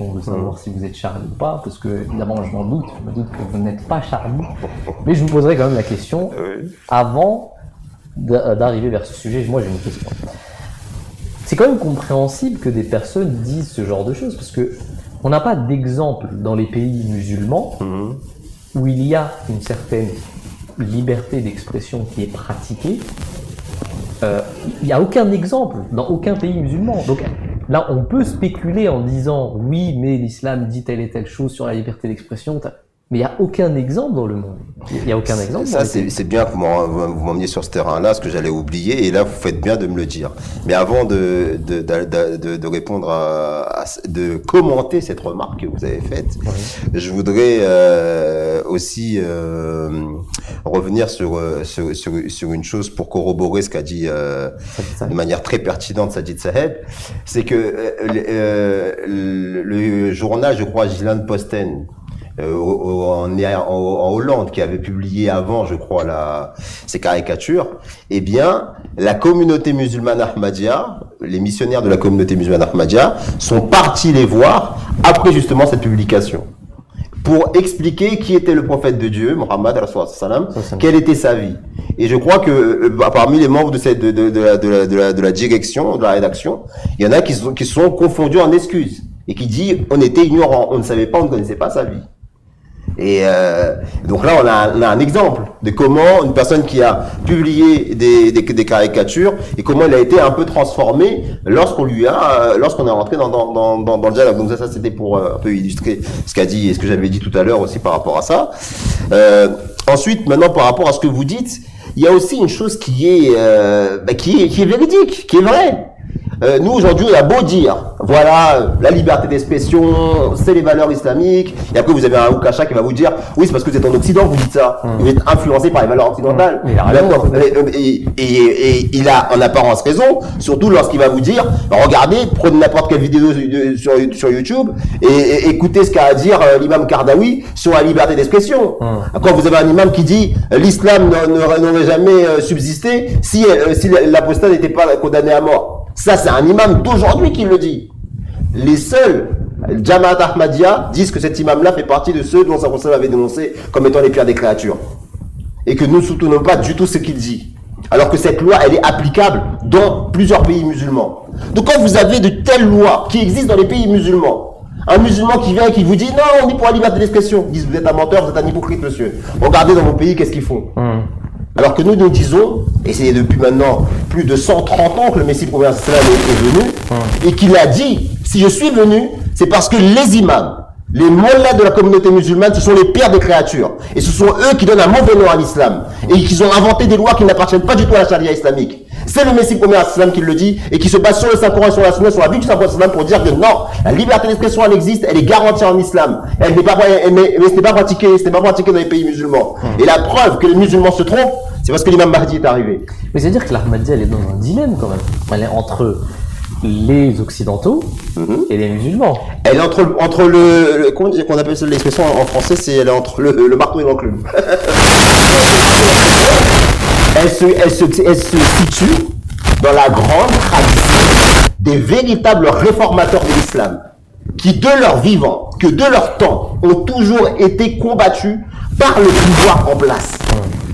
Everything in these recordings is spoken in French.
de savoir si vous êtes Charlie ou pas, parce que évidemment je me doute que vous n'êtes pas Charlie, mais je vous poserai quand même la question avant d'arriver vers ce sujet. Moi j'ai une question. C'est quand même compréhensible que des personnes disent ce genre de choses, parce que on n'a pas d'exemple dans les pays musulmans où il y a une certaine liberté d'expression qui est pratiquée. Il n'y a aucun exemple dans aucun pays musulman. Donc là, on peut spéculer en disant oui, mais l'islam dit telle et telle chose sur la liberté d'expression. Mais il n'y a aucun exemple dans le monde. Il n'y a aucun exemple. Ça, c'est bien que vous m'emmeniez sur ce terrain-là, ce que j'allais oublier, et là, vous faites bien de me le dire. Mais avant de répondre de commenter cette remarque que vous avez faite, je voudrais aussi revenir sur une chose pour corroborer ce qu'a dit de manière très pertinente Sajid Sahed. C'est que le journal, je crois, Gilad Posten, en Hollande, qui avait publié avant, je crois, ces caricatures, eh bien, la communauté musulmane Ahmadiyya, les missionnaires de la communauté musulmane Ahmadiyya, sont partis les voir après justement cette publication, pour expliquer qui était le prophète de Dieu, Mohammed, quelle était sa vie. Et je crois que parmi les membres de la direction, de la rédaction, il y en a qui sont confondus en excuses et qui disent on était ignorants, on ne savait pas, on ne connaissait pas sa vie. Et donc là, on a un exemple de comment une personne qui a publié des caricatures et comment elle a été un peu transformée lorsqu'on est rentré dans le dialogue. Donc ça c'était pour un peu illustrer ce qu'a dit et ce que j'avais dit tout à l'heure aussi par rapport à ça. Ensuite, maintenant par rapport à ce que vous dites, il y a aussi une chose qui est véridique, qui est vraie. Nous aujourd'hui on a beau dire voilà la liberté d'expression, c'est les valeurs islamiques, et après vous avez un Oukasha qui va vous dire oui c'est parce que vous êtes en Occident que vous dites ça, vous êtes influencé par les valeurs occidentales. Et il a en apparence raison, surtout lorsqu'il va vous dire regardez, prenez n'importe quelle vidéo sur YouTube et écoutez ce qu'a à dire l'imam Kardawi sur la liberté d'expression. Quand vous avez un imam qui dit l'islam n'aurait jamais subsisté si l'apostat n'était pas condamné à mort. Ça, c'est un imam d'aujourd'hui qui le dit. Les seuls Jamaat Ahmadiyya disent que cet imam-là fait partie de ceux dont sa conseil avait dénoncé comme étant les pires des créatures. Et que nous ne soutenons pas du tout ce qu'il dit. Alors que cette loi, elle est applicable dans plusieurs pays musulmans. Donc quand vous avez de telles lois qui existent dans les pays musulmans, un musulman qui vient et qui vous dit non, on est pour la liberté d'expression, ils disent vous êtes un menteur, vous êtes un hypocrite, monsieur. Regardez dans vos pays, qu'est-ce qu'ils font. Alors que nous disons, et c'est depuis maintenant plus de 130 ans que le Messie prophète est venu, et qu'il a dit, si je suis venu, c'est parce que les imams, les mollahs de la communauté musulmane, ce sont les pires des créatures. Et ce sont eux qui donnent un mauvais nom à l'islam. Et qu'ils ont inventé des lois qui n'appartiennent pas du tout à la charia islamique. C'est le Messie prophète islam qui le dit, et qui se base sur le Saint-Coran, sur la Sunna, sur la vie du Saint-Coran islam pour dire que non, la liberté d'expression, elle existe, elle est garantie en islam. Elle n'est pas, mais ce n'est pas pratiqué dans les pays musulmans. Et la preuve que les musulmans se trompent, c'est parce que l'imam Mahdi est arrivé. Mais c'est-à-dire que l'Ahmadiyya, elle est dans un dilemme quand même. Elle est entre les occidentaux et les musulmans. Elle est entre le comment on appelle ça l'expression en français, elle est entre le marteau et l'enclume. elle se situe dans la grande tradition des véritables réformateurs de l'islam, qui de leur vivant, que de leur temps, ont toujours été combattus par le pouvoir en place.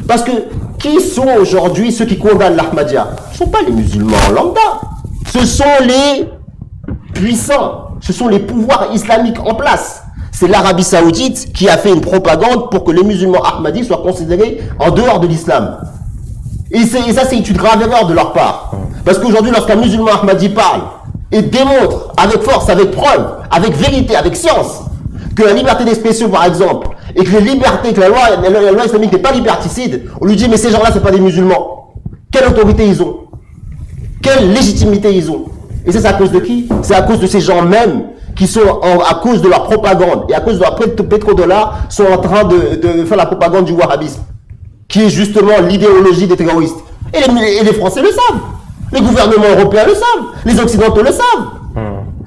Parce que qui sont aujourd'hui ceux qui condamnent l'Ahmadiyya? Ce ne sont pas les musulmans lambda. Ce sont les puissants. Ce sont les pouvoirs islamiques en place. C'est l'Arabie Saoudite qui a fait une propagande pour que les musulmans ahmadis soient considérés en dehors de l'islam. Et ça, c'est une grave erreur de leur part. Parce qu'aujourd'hui, lorsqu'un musulman ahmadi parle et démontre avec force, avec preuve, avec vérité, avec science, que la liberté d'expression, par exemple, et que la loi islamique n'est pas liberticide, on lui dit mais ces gens-là c'est pas des musulmans. Quelle autorité ils ont? Quelle légitimité ils ont? Et ça c'est à cause de qui? C'est à cause de ces gens même qui sont à cause de leur propagande et à cause de leur pétrodollar sont en train de faire la propagande du wahhabisme, qui est justement l'idéologie des terroristes. Et les Français le savent, les gouvernements européens le savent, les occidentaux le savent.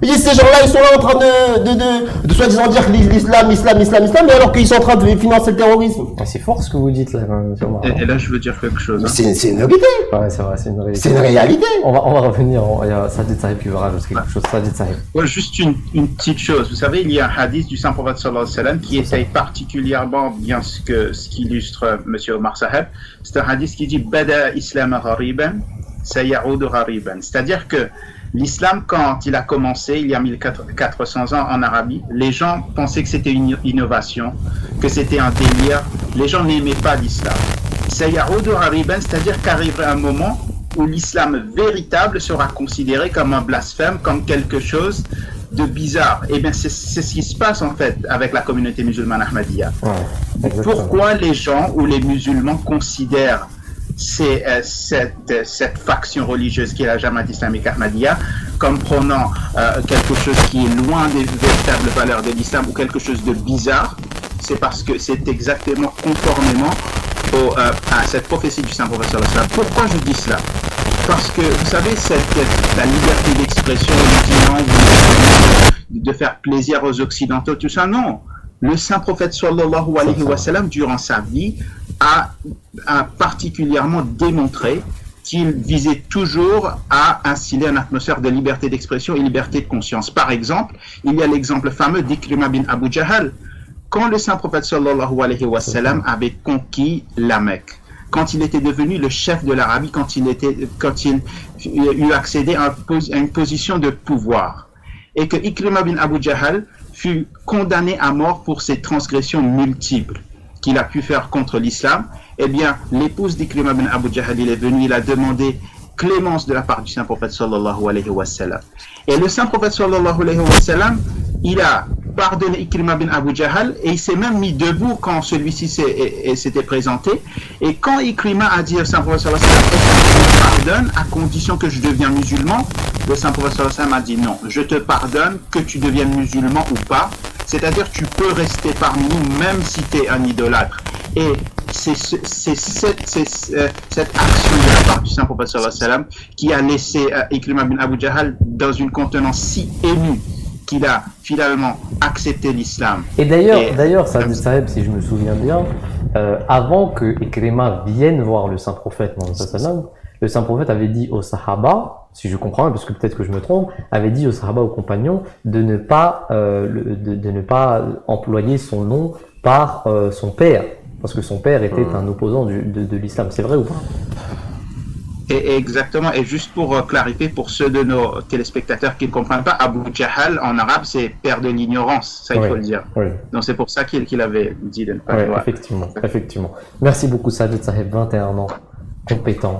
Et ces gens-là, ils sont là en train de soi-disant dire que l'islam, mais alors qu'ils sont en train de financer le terrorisme. C'est fort ce que vous dites là. Et là, je veux dire quelque chose. Hein. C'est une vérité. Ouais, c'est vrai, c'est une réalité. C'est une réalité. On va revenir. Il y a Sajid Sahib qui veut rajouter quelque chose. Sajid Sahib. Ouais, juste une petite chose. Vous savez, il y a un hadith du saint prophète sallallahu alayhi wa sallam qui essaye particulièrement bien ce qu'illustre Monsieur Omar Saheb. C'est un hadith qui dit Bada islam ghariban, sayyaoud ghariban. C'est-à-dire que l'islam, quand il a commencé, il y a 1400 ans en Arabie, les gens pensaient que c'était une innovation, que c'était un délire. Les gens n'aimaient pas l'islam. Sayyaoud ghariban, c'est-à-dire qu'arriverait un moment où l'islam véritable sera considéré comme un blasphème, comme quelque chose de bizarre. Et bien, c'est ce qui se passe en fait avec la communauté musulmane ahmadiyya. Ouais, pourquoi les gens ou les musulmans considèrent cette faction religieuse qui est la Jamaat islamique Ahmadiyya comme prenant quelque chose qui est loin des véritables valeurs de l'islam ou quelque chose de bizarre? C'est parce que c'est exactement conformément à cette prophétie du saint prophète sallallahu alayhi wa sallam. Pourquoi je dis cela? Parce que vous savez, la liberté d'expression, de faire plaisir aux occidentaux, tout ça, non. Le saint prophète sallallahu alayhi wa sallam, durant sa vie, a particulièrement démontré qu'il visait toujours à instiller une atmosphère de liberté d'expression et liberté de conscience. Par exemple, il y a l'exemple fameux d'Ikrima bin Abu Jahal. Quand le saint prophète sallallahu alayhi wa sallam avait conquis la Mecque, quand il était devenu le chef de l'Arabie, quand il eut accédé à une position de pouvoir, et que Ikrima bin Abu Jahal fut condamné à mort pour ses transgressions multiples qu'il a pu faire contre l'islam, eh bien, l'épouse d'Ikrima bin Abu Jahal, il est venu, il a demandé clémence de la part du saint prophète sallallahu alayhi wa sallam. Et le saint prophète sallallahu alayhi wa sallam, il a pardonné Ikrima bin Abu Jahal et il s'est même mis debout quand celui-ci s'était présenté. Et quand Ikrima a dit au saint prophète sallallahu alayhi wa sallam, est-ce que je te pardonne à condition que je devienne musulman? Le saint prophète sallallahu alayhi wa sallam a dit non, je te pardonne que tu deviennes musulman ou pas. C'est-à-dire tu peux rester parmi nous même si tu es un idolâtre. Et c'est cette action de la part du saint prophète sallallahu alayhi wa sallam qui a laissé Ikrima bin Abu Jahal dans une contenance si émue qu'il a finalement accepté l'islam. Et d'ailleurs, Sajid Saheb, si je me souviens bien, avant que Ikrima vienne voir le saint prophète, le saint prophète avait dit aux Sahaba, si je comprends bien, parce que peut-être que je me trompe, avait dit aux Sahaba, aux compagnons, de ne pas employer son nom par son père, parce que son père était un opposant de l'islam. C'est vrai ou pas? Et exactement, et juste pour clarifier pour ceux de nos téléspectateurs qui ne comprennent pas, Abu Jahal en arabe c'est père de l'ignorance, ça il faut le dire. Oui. Donc c'est pour ça qu'il avait dit de ne pas. Oui, effectivement. Merci beaucoup Sajid Saheb, 21 ans, compétent.